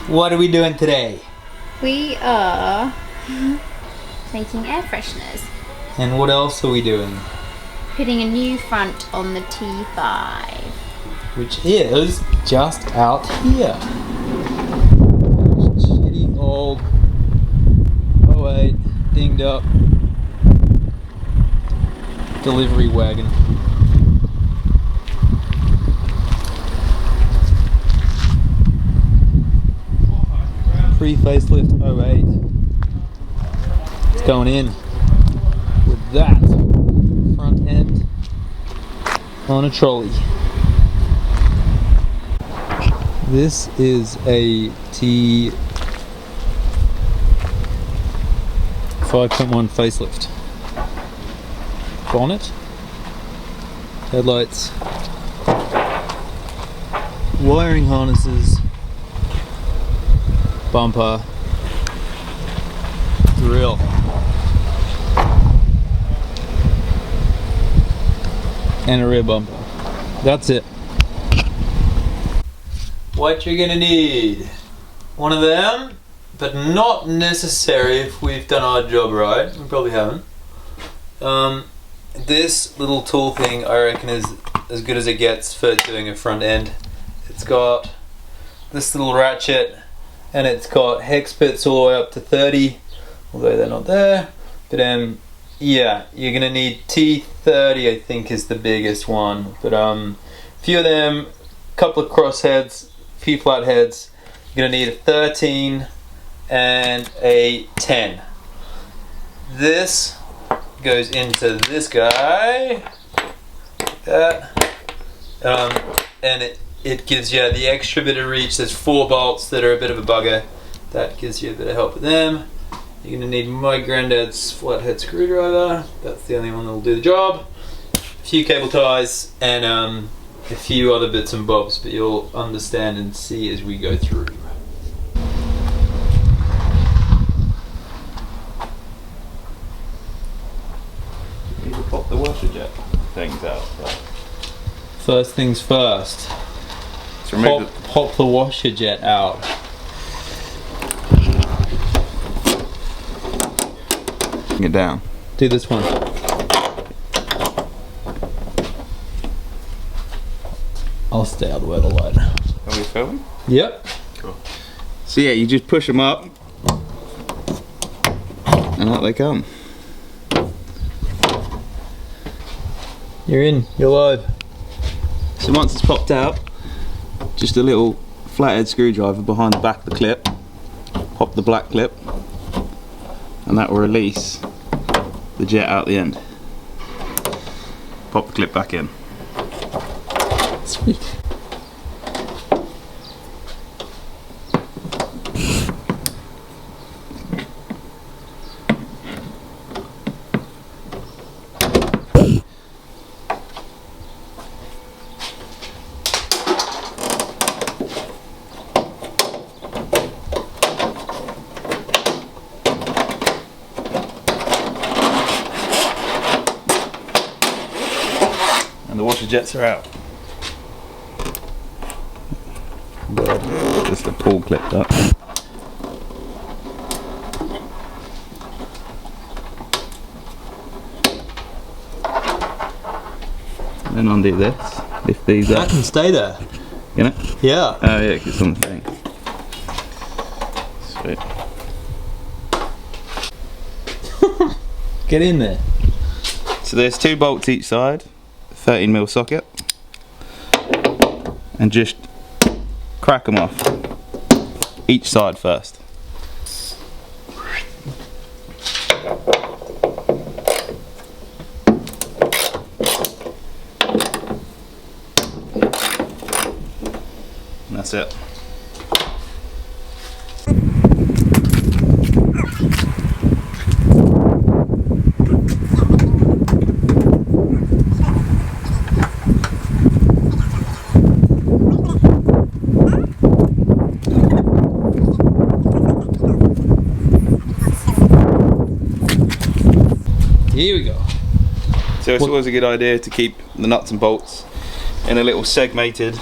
What are we doing today? We are making air fresheners. And what else are we doing? Putting a new front on the T5. Which is just out here. Shitty old 08 dinged up delivery wagon. Pre-facelift 08. It's going in with that front end on a trolley. This is a T5.1 facelift. Bonnet, headlights, wiring harnesses, bumper, grille, and a rear bumper. That's it. What you're gonna need: one of them, but not necessary if we've done our job right. We probably haven't. This little tool thing I reckon is as good as it gets for doing a front end. It's got this little ratchet and it's got hex bits all the way up to 30, although they're not there. But yeah, you're gonna need T30, I think is the biggest one. But a few of them, a couple of cross heads, a few flat heads. You're gonna need a 13 and a 10. This goes into this guy, like that, and it gives you the extra bit of reach. There's 4 bolts that are a bit of a bugger. That gives you a bit of help with them. You're gonna need my granddad's flathead screwdriver. That's the only one that will do the job. A few cable ties and a few other bits and bobs, but you'll understand and see as we go through. Pop the washer jet things out. First things first. So Pop the washer jet out. Bring it down. Do this one. I'll stay out of the way of the light. Are we filming? Yep. Cool. So yeah, you just push them up and out they come. You're in. You're live. So once it's popped out, just a little flathead screwdriver behind the back of the clip. Pop the black clip, and that will release the jet out the end. Pop the clip back in. Sweet. And the washer jets are out. Just the pull clipped up. And then undo this, lift these That up. can stay there. Can it? Yeah. Oh yeah, 'cause it's on the thing. Sweet. Get in there. So there's 2 bolts each side, 13mm socket, and just crack them off, each side first. And that's it. Here we go. So it's always a good idea to keep the nuts and bolts in a little segmented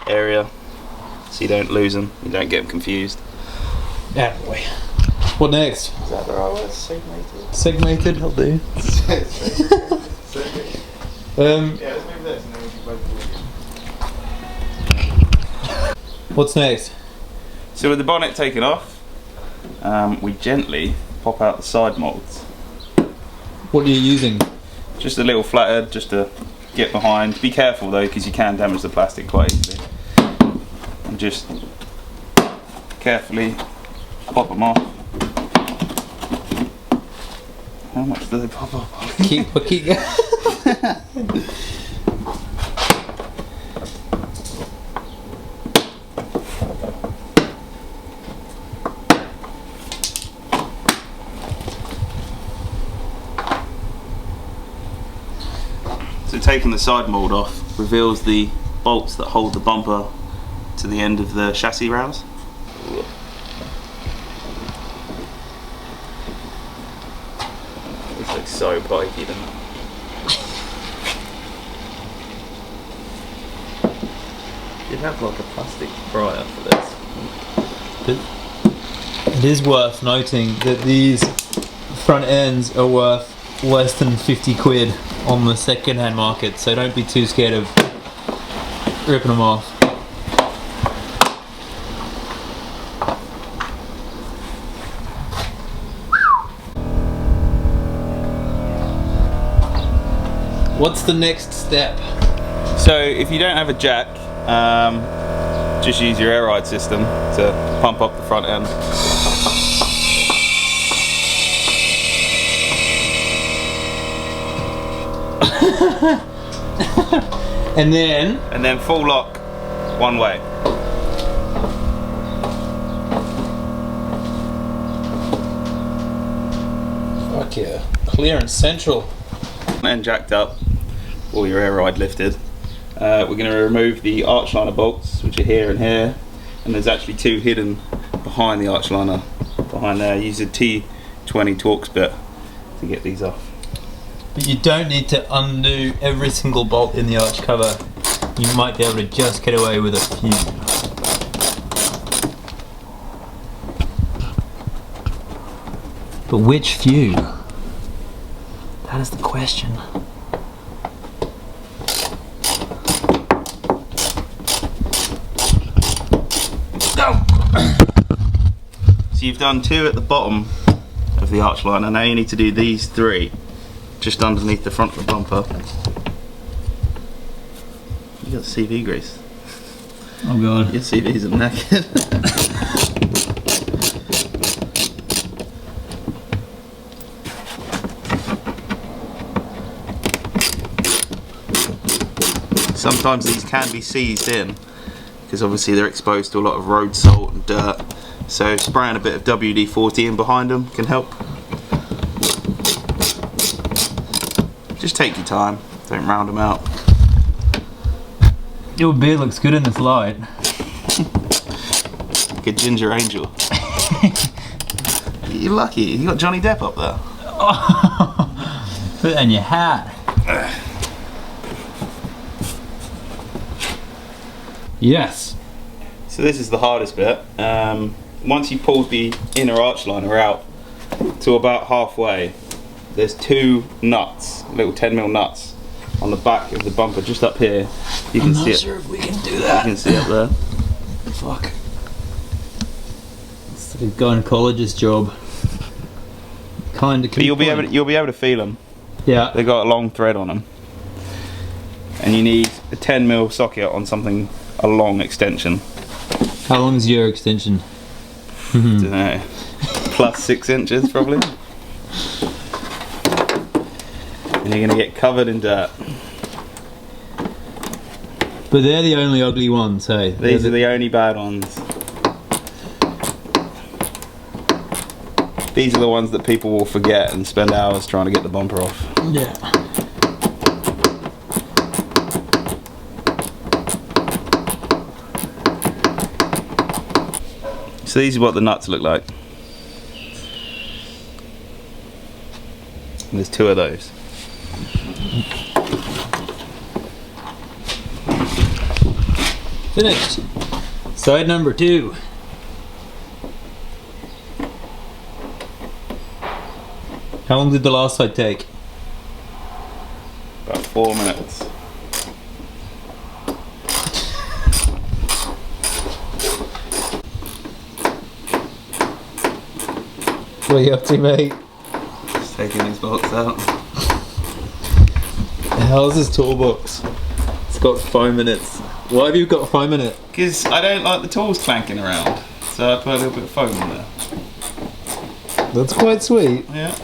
area so you don't lose them, you don't get them confused. Attaboy. What next? Is that the right word? Segmented? Segmented, I'll do. Yeah, let's move this and then we can both What's next? So with the bonnet taken off, we gently pop out the side moulds. What are you using? Just a little flathead, just to get behind. Be careful though, because you can damage the plastic quite easily. And just carefully pop them off. How much do they pop off? Keep going. So taking the side mould off reveals the bolts that hold the bumper to the end of the chassis rails. This looks so pikey, doesn't it? You'd have like a plastic prior for this. It is worth noting that these front ends are worth less than 50 quid on the second-hand market, so don't be too scared of ripping them off. What's the next step? So if you don't have a jack, just use your air ride system to pump up the front end. And then full lock one way. fuck yeah, clearance central. And jacked up, all your air ride lifted. We're going to remove the arch liner bolts, which are here and here, and there's actually two hidden behind the arch liner, behind there. Use a T5.1 Torx bit to get these off. But you don't need to undo every single bolt in the arch cover. You might be able to just get away with a few. But which few? That is the question. So you've done two at the bottom of the arch liner, now you need to do these three just underneath the front of the bumper. You got CV grease. Oh god. Your CVs are knackered. Sometimes these can be seized in because obviously they're exposed to a lot of road salt and dirt, so spraying a bit of WD-40 in behind them can help. Just take your time, don't round them out. Your beard looks good in this light. Like a ginger angel. You're lucky, you got Johnny Depp up there. Oh, put that in your hat. Yes. So this is the hardest bit. Once you pulled the inner arch liner out to about halfway, there's two nuts, little 10mm nuts, on the back of the bumper, just up here. You can see it. I'm not sure if we can do that. You can see up there. Fuck. It's like a gynecologist job. Kinda. But you'll be able to feel them. Yeah. They've got a long thread on them, and you need a 10mm socket on something, a long extension. How long is your extension? Don't know. Plus 6 inches probably. And you're gonna get covered in dirt. But they're the only ugly ones, hey? These are the only bad ones. These are the ones that people will forget and spend hours trying to get the bumper off. Yeah. So these are what the nuts look like. And there's two of those. Finished. Side number 2. How long did the last side take? About 4 minutes. What are you up to, mate? Just taking these bolts out. How's this toolbox? It's got 5 minutes. Why have you got 5 minutes? Because I don't like the tools clanking around, so I put a little bit of foam in there. That's quite sweet. Yeah.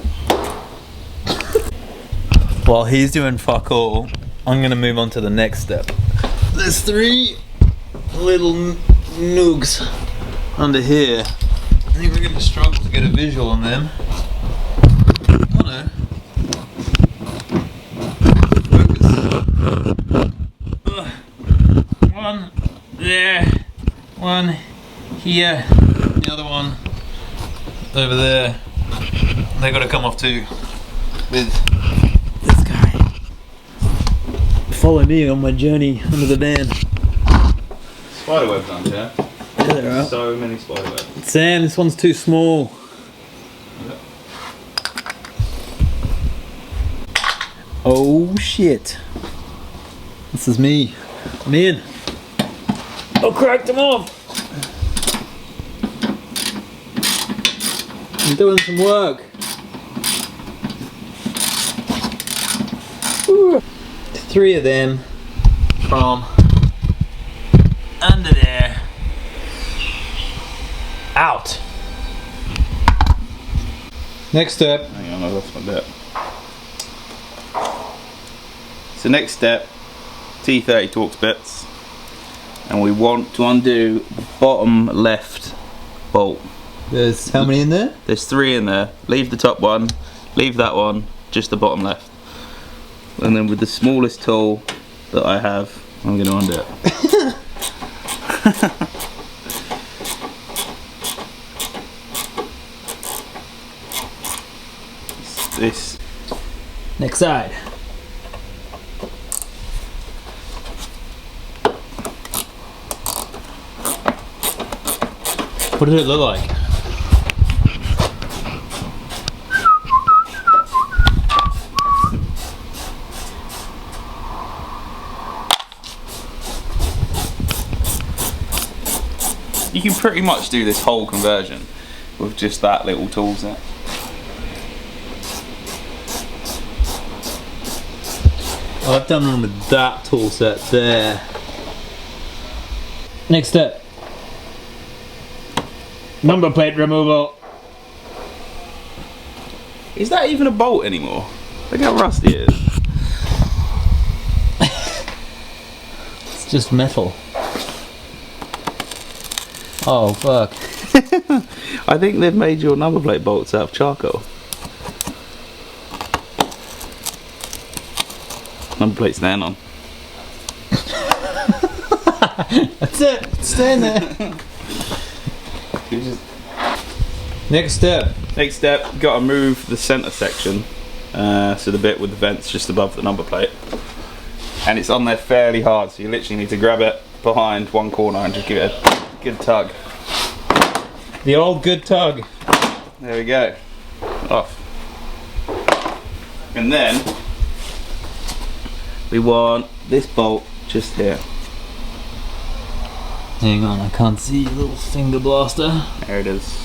While he's doing fuck all, I'm gonna move on to the next step. There's 3 little noogs under here. I think we're gonna struggle to get a visual on them. Oh no. Focus. One there, one here, the other one over there. They gotta come off too with this guy. Follow me on my journey under the van. Spiderwebs under here. Yeah, there are. So many spiderwebs. Sam, this one's too small. Oh shit. This is me. I'm in. I cracked them off. I'm doing some work. Ooh. 3 of them from under there out. Next step. Hang on, I lost my bit. So next step, T30 Torx bits, and we want to undo the bottom left bolt. There's how many in there? There's 3 in there. Leave the top one, leave that one, just the bottom left. And then with the smallest tool that I have, I'm going to undo it. This. Next side. What did it look like? You can pretty much do this whole conversion with just that little tool set. I've done one with that tool set there. Next step. Number plate removal. Is that even a bolt anymore? Look how rusty it is. It's just metal. Oh fuck. I think they've made your number plate bolts out of charcoal. Number plate's staying on. That's it. It's staying there. Next step. Next step, you've got to move the centre section, so the bit with the vents just above the number plate. And it's on there fairly hard, so you literally need to grab it behind one corner and just give it a good tug. The old good tug. There we go. Off. And then we want this bolt just here. Hang on, I can't see your little finger blaster. There it is.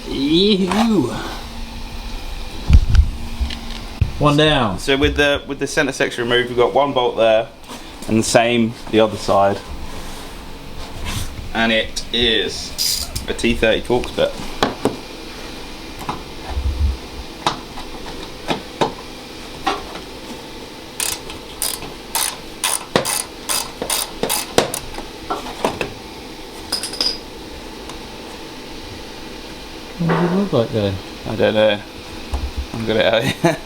Ew. One down. So with the centre section removed, we've got one bolt there, and the same the other side. And it is a T30 Torx bit. What does it look like there? I don't know. I've got it out here.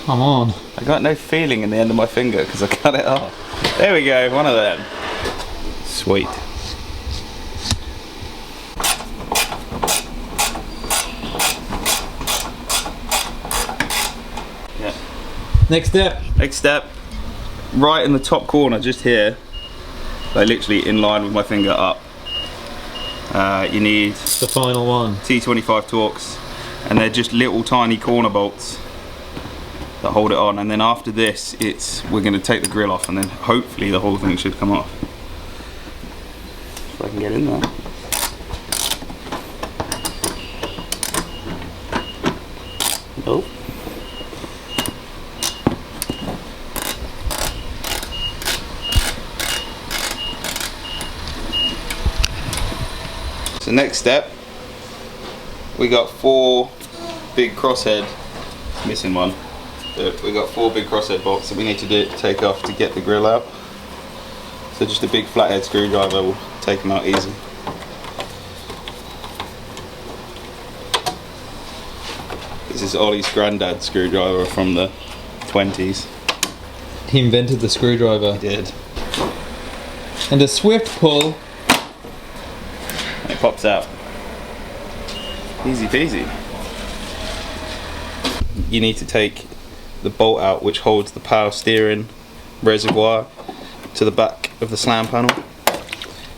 Come on. I got no feeling in the end of my finger because I cut it off. There we go, one of them. Sweet. Yeah. Next step. Next step, right in the top corner, just here, like literally in line with my finger up, you need The final one. T25 Torx, and they're just little tiny corner bolts that hold it on. And then after this, we're going to take the grill off, and then hopefully the whole thing should come off. If I can get in there. Nope. So next step, we got 4 big crosshead, missing one, but we got 4 big crosshead bolts that we need to take off to get the grill out. So just a big flathead screwdriver will take them out easy. This is Ollie's granddad's screwdriver from the 20s. He invented the screwdriver. He did. And a swift pull. And it pops out. Easy peasy. You need to take the bolt out which holds the power steering reservoir to the back of the slam panel,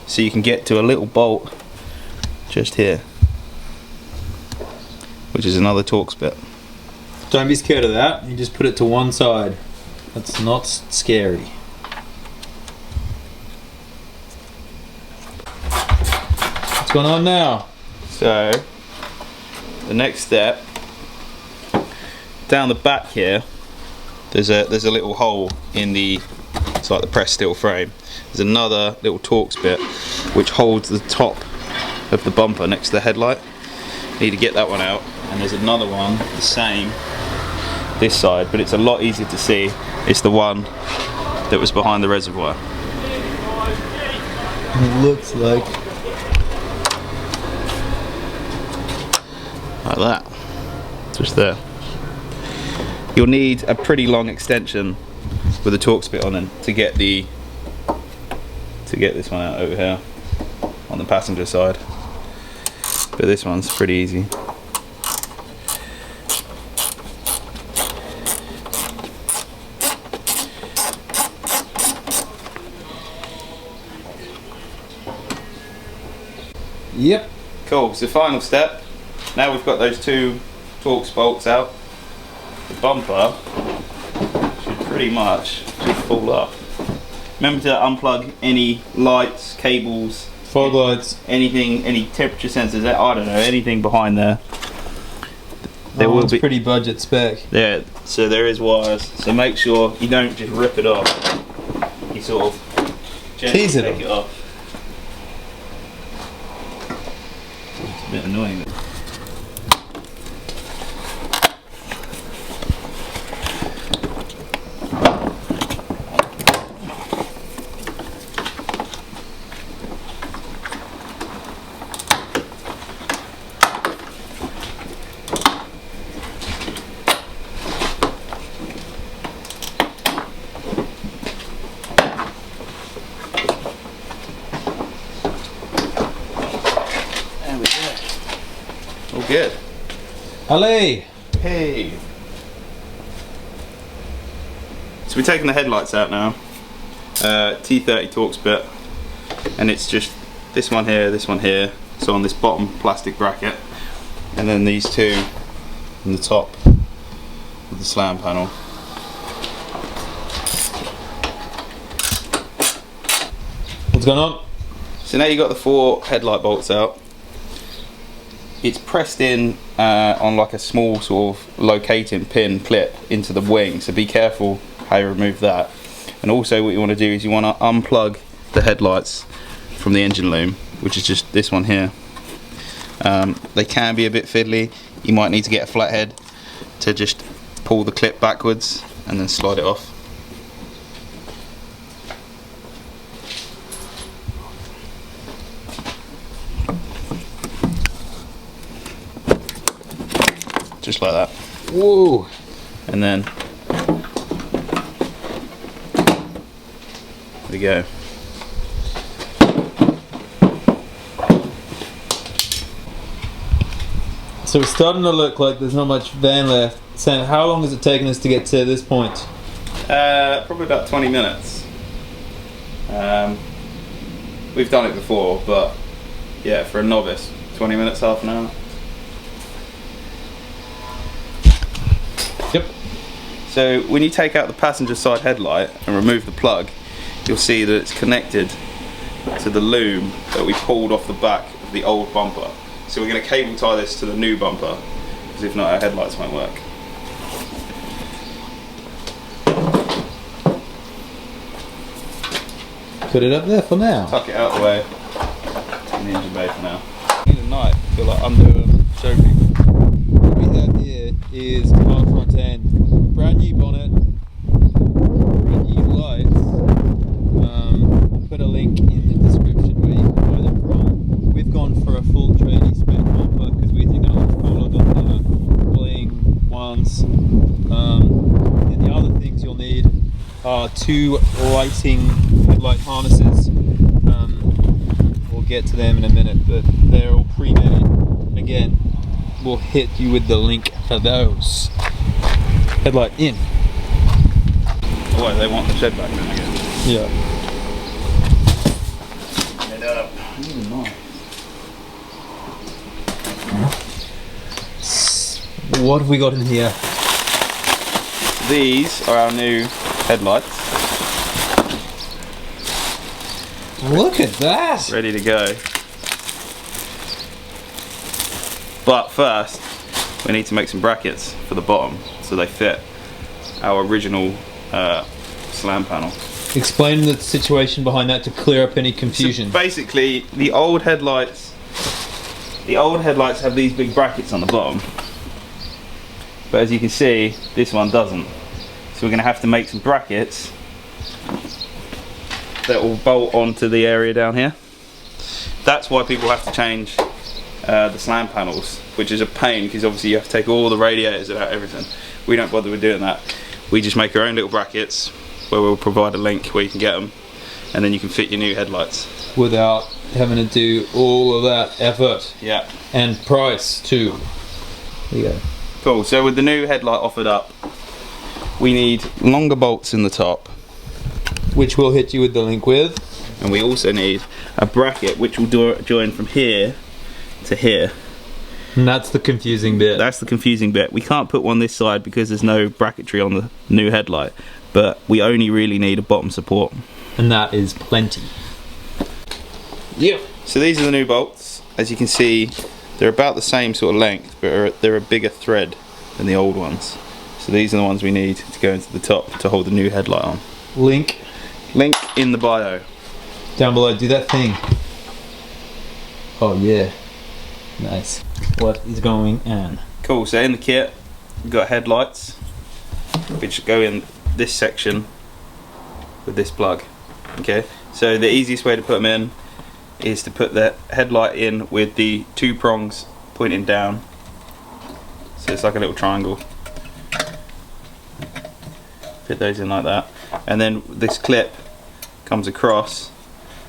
so you can get to a little bolt just here, which is another Torx bit. Don't be scared of that. You just put it to one side. That's not scary. What's going on now? So the next step, down the back here, there's a little hole in the, it's like the pressed steel frame. There's another little Torx bit which holds the top of the bumper next to the headlight. Need to get that one out. And there's another one, the same, this side, but it's a lot easier to see. It's the one that was behind the reservoir. It looks like that, just there. You'll need a pretty long extension with a Torx bit on it to get this one out over here on the passenger side, but this one's pretty easy. Yep. Cool, so final step, now we've got those 2 Torx bolts out, the bumper should pretty much just fall off. Remember to unplug any lights, cables, fog lights, anything, any temperature sensors, I don't know, anything behind there. There will be pretty budget spec. Yeah, so there is wires, so make sure you don't just rip it off, you sort of gently tease it take it off. It's a bit annoying. Good. Ali! Hey! So we're taking the headlights out now. T30 Torx bit. And it's just this one here, so on this bottom plastic bracket. And then these 2 on the top of the slam panel. What's going on? So now you've got the 4 headlight bolts out. It's pressed in on like a small sort of locating pin clip into the wing, so be careful how you remove that. And also what you want to do is you want to unplug the headlights from the engine loom, which is just this one here. They can be a bit fiddly. You might need to get a flathead to just pull the clip backwards and then slide it off. Just like that. Whoa! And then there we go. So it's starting to look like there's not much van left. Sam, how long has it taken us to get to this point? Probably about 20 minutes. We've done it before, but yeah, for a novice, 20 minutes, half an hour. Yep. So when you take out the passenger side headlight and remove the plug, you'll see that it's connected to the loom that we pulled off the back of the old bumper. So we're going to cable tie this to the new bumper, because if not our headlights won't work. Put it up there for now. Tuck it out the way in the engine bay for now. In the night, I feel like show people. What we have here is our front end. Brand new bonnet, brand new lights. I'll put a link in the description where you can buy them from. We've gone for a full tradie spec bumper because we think that looks cooler than the bling ones. And the other things you'll need are 2 lighting headlight harnesses. We'll get to them in a minute, but they're all pre-made. Again, we'll hit you with the link for those. Headlight in. Oh, they want the shed back then again. Yeah. Head up. What have we got in here? These are our new headlights. Look at that! Ready to go. But first, we need to make some brackets for the bottom so they fit our original slam panel. Explain the situation behind that to clear up any confusion. So basically, the old headlights have these big brackets on the bottom, but as you can see, this one doesn't. So we're going to have to make some brackets that will bolt onto the area down here. That's why people have to change the slam panels, which is a pain because obviously you have to take all the radiators out, everything. We don't bother with doing that. We just make our own little brackets where we'll provide a link where you can get them, and then you can fit your new headlights without having to do all of that effort. Yeah. And price too. There you go. Cool, so with the new headlight offered up, we need longer bolts in the top, which we'll hit you with the link with. And we also need a bracket which will join from here to here. And that's the confusing bit. That's the confusing bit. We can't put one this side because there's no bracketry on the new headlight, but we only really need a bottom support. And that is plenty. Yep. So these are the new bolts. As you can see, they're about the same sort of length, but they're a bigger thread than the old ones. So these are the ones we need to go into the top to hold the new headlight on. Link in the bio. Down below, do that thing. Oh yeah. Nice. What is going on? Cool, so in the kit, we've got headlights, which go in this section with this plug. Okay, so the easiest way to put them in is to put the headlight in with the 2 prongs pointing down. So it's like a little triangle. Fit those in like that. And then this clip comes across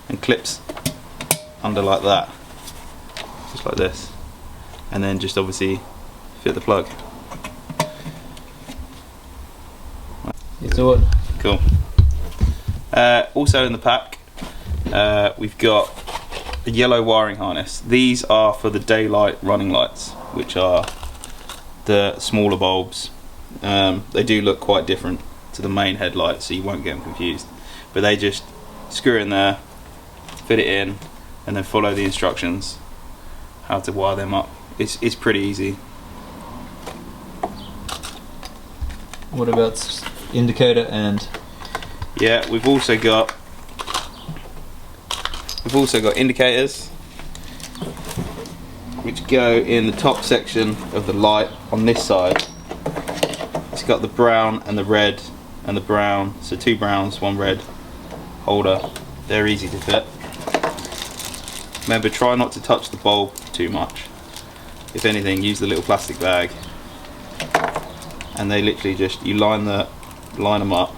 and clips under like that. Just like this. And then just obviously fit the plug. You saw it? Cool. Also in the pack, we've got a yellow wiring harness. These are for the daylight running lights, which are the smaller bulbs. They do look quite different to the main headlight, so you won't get them confused. But they just screw in there, fit it in, and then follow the instructions how to wire them up. It's pretty easy. What about indicator and? Yeah, we've also got indicators which go in the top section of the light on this side. It's got the brown and the red and the brown, so 2 browns, 1 red holder. They're easy to fit. Remember, try not to touch the bulb too much. If anything, use the little plastic bag, and they literally just, you line them up,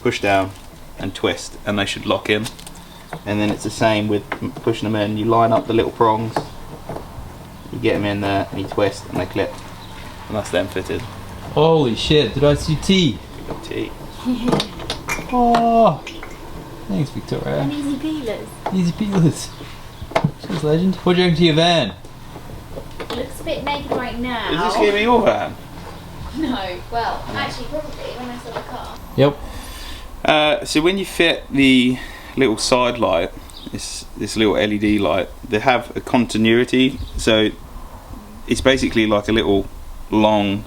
push down and twist, and they should lock in. And then it's the same with pushing them in. You line up the little prongs, you get them in there and you twist and they clip, and that's them fitted. Holy shit, did I see tea? Tea. Oh, thanks Victoria. And easy peelers. Easy peelers. Cheers legend. What do you reckon to your van? It looks a bit naked right now. Is this going to be your van? No, well, actually probably when I saw the car. Yep. So when you fit the little side light, this little LED light, they have a continuity, so it's basically like a little long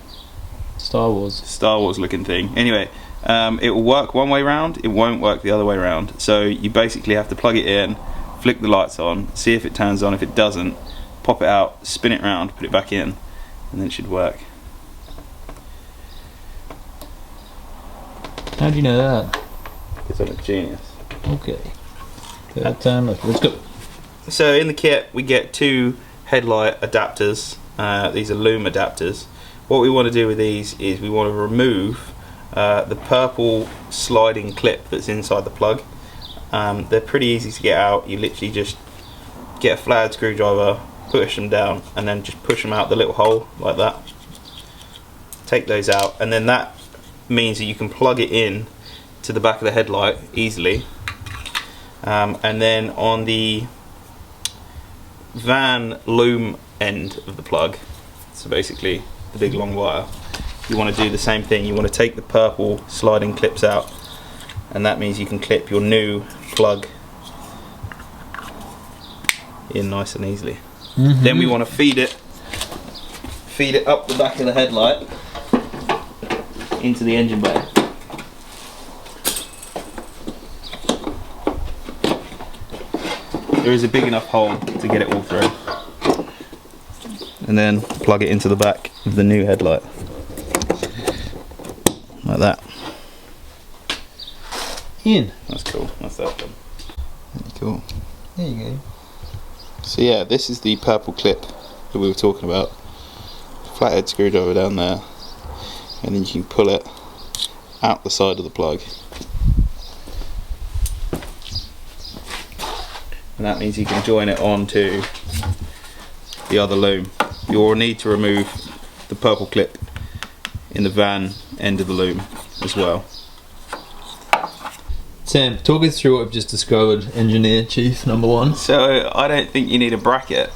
Star Wars looking thing. Anyway, it will work one way round, it won't work the other way round, so you basically have to plug it in, flick the lights on, see if it turns on. If it doesn't, pop it out, spin it round, put it back in, and then it should work. How do you know that? Because I'm a genius. Okay. Third time, let's go. So in the kit we get 2 headlight adapters. These are loom adapters. What we want to do with these is we want to remove the purple sliding clip that's inside the plug. They're pretty easy to get out. You literally just get a flathead screwdriver, push them down, and then just push them out the little hole like that. Take those out, and then that means that you can plug it in to the back of the headlight easily. And then on the van loom end of the plug, so basically the big long wire, you want to do the same thing. You want to take the purple sliding clips out, and that means you can clip your new plug in nice and easily. Then we want to feed it up the back of the headlight into the engine bay. There is a big enough hole to get it all through. And then plug it into the back of the new headlight. Like that. In. That's cool. That's that done. Really cool. There you go. So yeah, this is the purple clip that we were talking about. Flathead screwdriver down there. And then you can pull it out the side of the plug. And that means you can join it onto the other loom. You'll need to remove the purple clip in the van end of the loom as well. Sam, talk us through what we've just discovered, engineer chief number 1. So I don't think you need a bracket,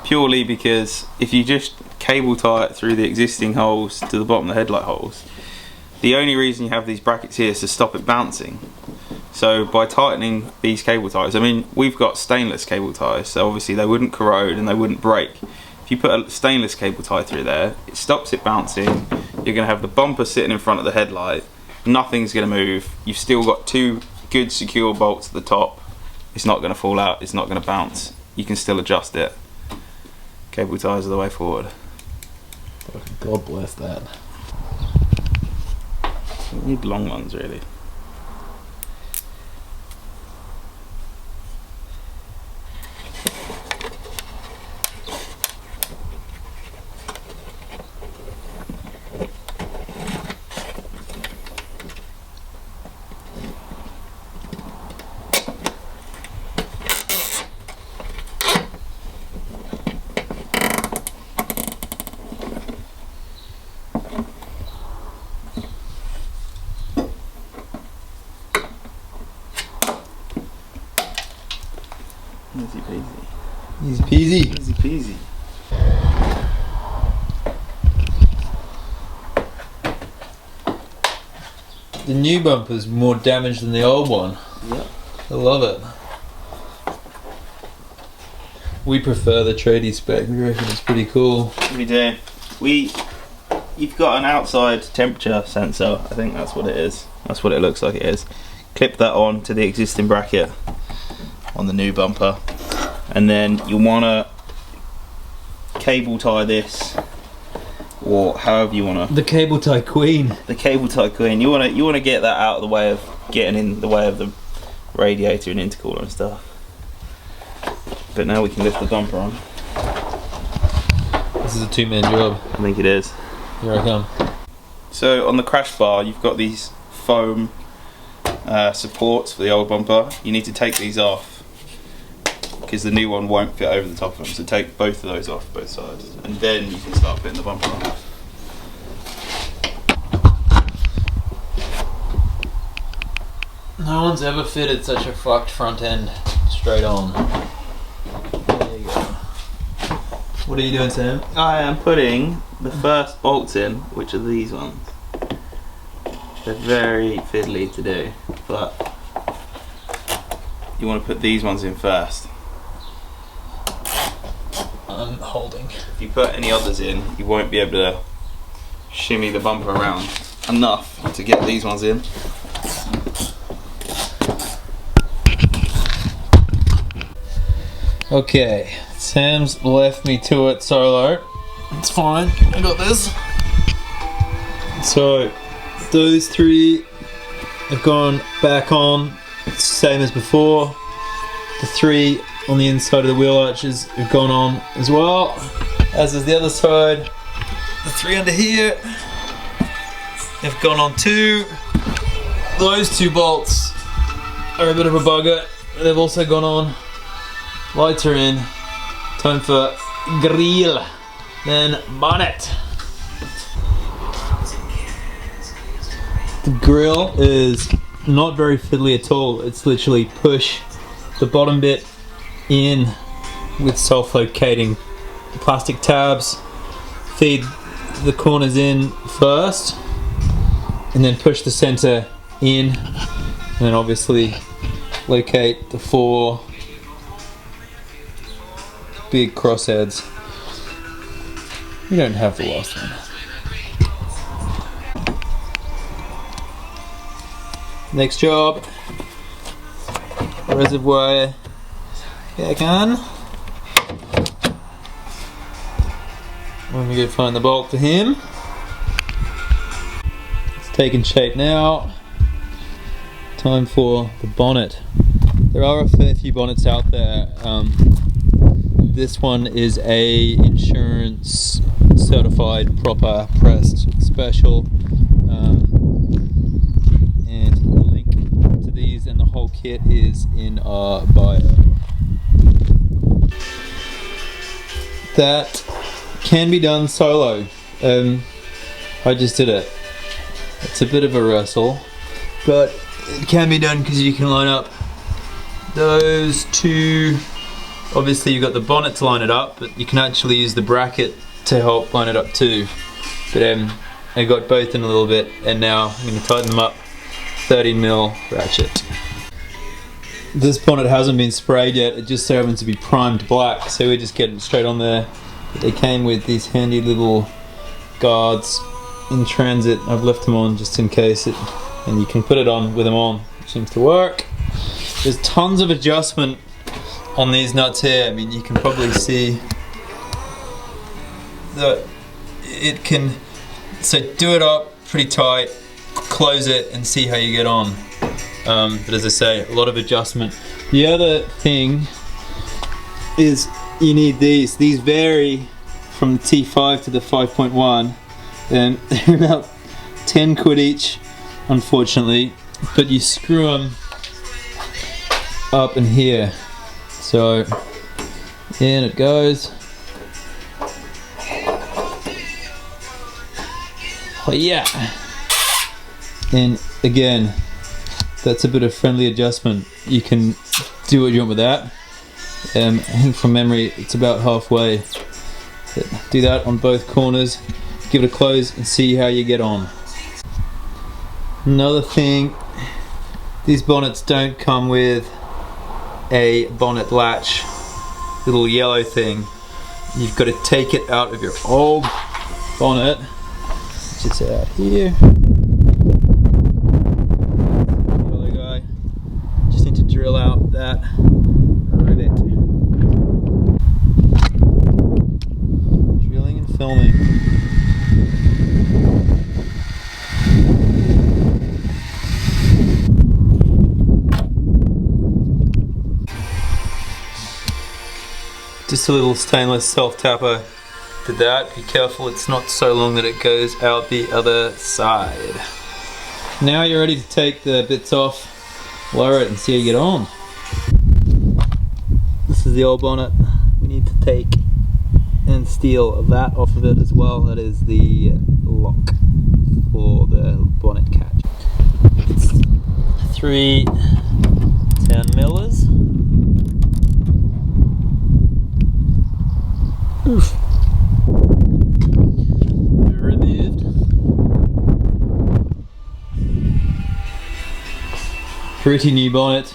purely because if you just cable tie it through the existing holes to the bottom of the headlight holes, the only reason you have these brackets here is to stop it bouncing. So by tightening these cable ties, I mean we've got stainless cable ties, so obviously they wouldn't corrode and they wouldn't break. If you put a stainless cable tie through there, it stops it bouncing. You're going to have the bumper sitting in front of the headlight, nothing's going to move. You've still got 2 good secure bolts at the top. It's not going to fall out, it's not going to bounce. You can still adjust it. Cable ties are the way forward. God bless that. You need long ones really. Easy peasy. Easy peasy. Easy peasy. The new bumper's more damaged than the old one. Yep. I love it. We prefer the tradie spec, we reckon it's pretty cool. We do. You've got an outside temperature sensor, I think that's what it is. That's what it looks like it is. Clip that on to the existing bracket on the new bumper, and then you want to cable tie this, or however you want to. The cable tie queen. The cable tie queen. You want to get that out of the way of getting in the way of the radiator and intercooler and stuff. But now we can lift the bumper on. This is a 2-man job. I think it is. Here I come. So on the crash bar, you've got these foam supports for the old bumper. You need to take these off because the new one won't fit over the top of them. So take both of those off, both sides, and then you can start putting the bumper on. No one's ever fitted such a fucked front end straight on. There you go. What are you doing, Sam? I am putting the first bolts in, which are these ones. They're very fiddly to do, but you want to put these ones in first. I'm holding. If you put any others in, you won't be able to shimmy the bumper around enough to get these ones in. Okay, Sam's left me to it solo. It's fine, I got this. So, those three have gone back on, same as before. The three on the inside of the wheel arches have gone on as well, as is the other side. The three under here have gone on too. Those two bolts are a bit of a bugger. They've also gone on. Lights are in. Time for Grille, then Bonnet. The grill is not very fiddly at all. It's literally push the bottom bit in with self-locating plastic tabs, feed the corners in first, and then push the center in, and then obviously locate the four big crossheads. We don't have the last one. Next job, reservoir back on. Let me go find the bolt for him. It's taking shape now. Time for the bonnet. There are a fair few bonnets out there. This one is a insurance certified, proper, pressed, special. And the link to these and the whole kit is in our bio. That can be done solo. I just did it. It's a bit of a wrestle, but it can be done because you can line up those two. Obviously you've got the bonnet to line it up, but you can actually use the bracket to help line it up too. But I got both in a little bit, and now I'm going to tighten them up. 13mm ratchet. This bonnet hasn't been sprayed yet, it just so happens to be primed black, so we're just getting it straight on there. They came with these handy little guards in transit. I've left them on just in case, and you can put it on with them on. It seems to work. There's tons of adjustment on these nuts here. I mean, you can probably see that it can, so do it up pretty tight, close it and see how you get on. But as I say, a lot of adjustment. The other thing is you need these. These vary from the T5 to the 5.1, and they're about 10 quid each, unfortunately, but you screw them up in here. So in it goes. Oh yeah. And again, that's a bit of friendly adjustment. You can do what you want with that. I think from memory it's about halfway. Do that on both corners, give it a close and see how you get on. Another thing, these bonnets don't come with a bonnet latch, little yellow thing. You've got to take it out of your old bonnet, which is out here. Just need to drill out that rivet. Drilling and filming. Just a little stainless self-tapper did that. Be careful, it's not so long that it goes out the other side. Now you're ready to take the bits off, lower it and see how you get on. This is the old bonnet. We need to take and steal that off of it as well. That is the lock for the bonnet catch. It's through 3 10mm. Oof. Removed. Pretty new bonnet.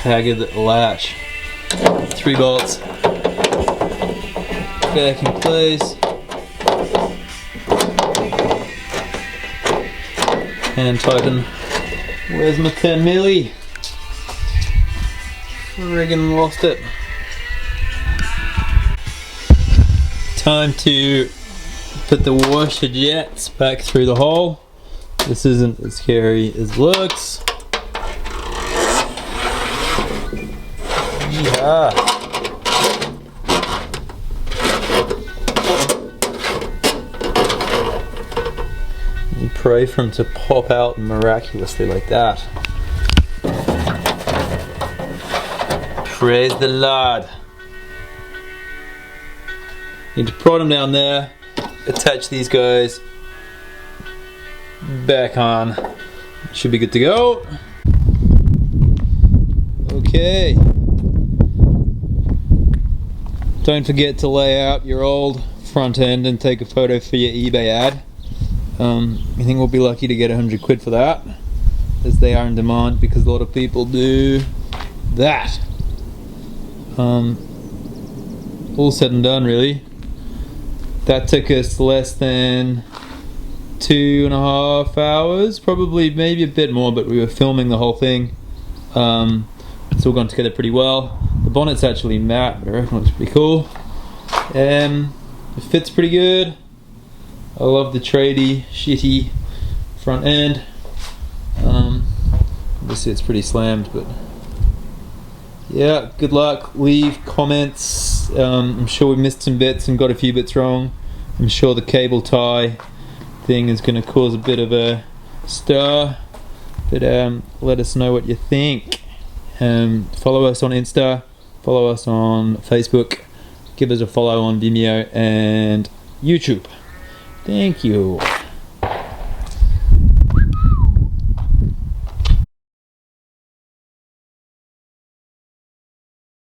Haggard latch. 3 bolts. Back in place. And tighten. Where's my 10mm? Friggin' lost it. Time to put the washer jets back through the hole. This isn't as scary as it looks. Yeah. You pray for them to pop out miraculously like that. Praise the Lord. Need to prod them down there, attach these guys back on. Should be good to go. Okay. Don't forget to lay out your old front end and take a photo for your eBay ad. I think we'll be lucky to get 100 quid for that, as they are in demand because a lot of people do that. All said and done, really. That took us less than 2.5 hours, probably maybe a bit more, but we were filming the whole thing. It's all gone together pretty well. The bonnet's actually matte, but I reckon it looks pretty cool. It fits pretty good. I love the tradey, shitty front end. Obviously it's pretty slammed, but yeah, good luck. Leave comments. I'm sure we missed some bits and got a few bits wrong. I'm sure the cable tie thing is going to cause a bit of a stir, but let us know what you think. Follow us on Insta, follow us on Facebook, give us a follow on Vimeo and YouTube. Thank you.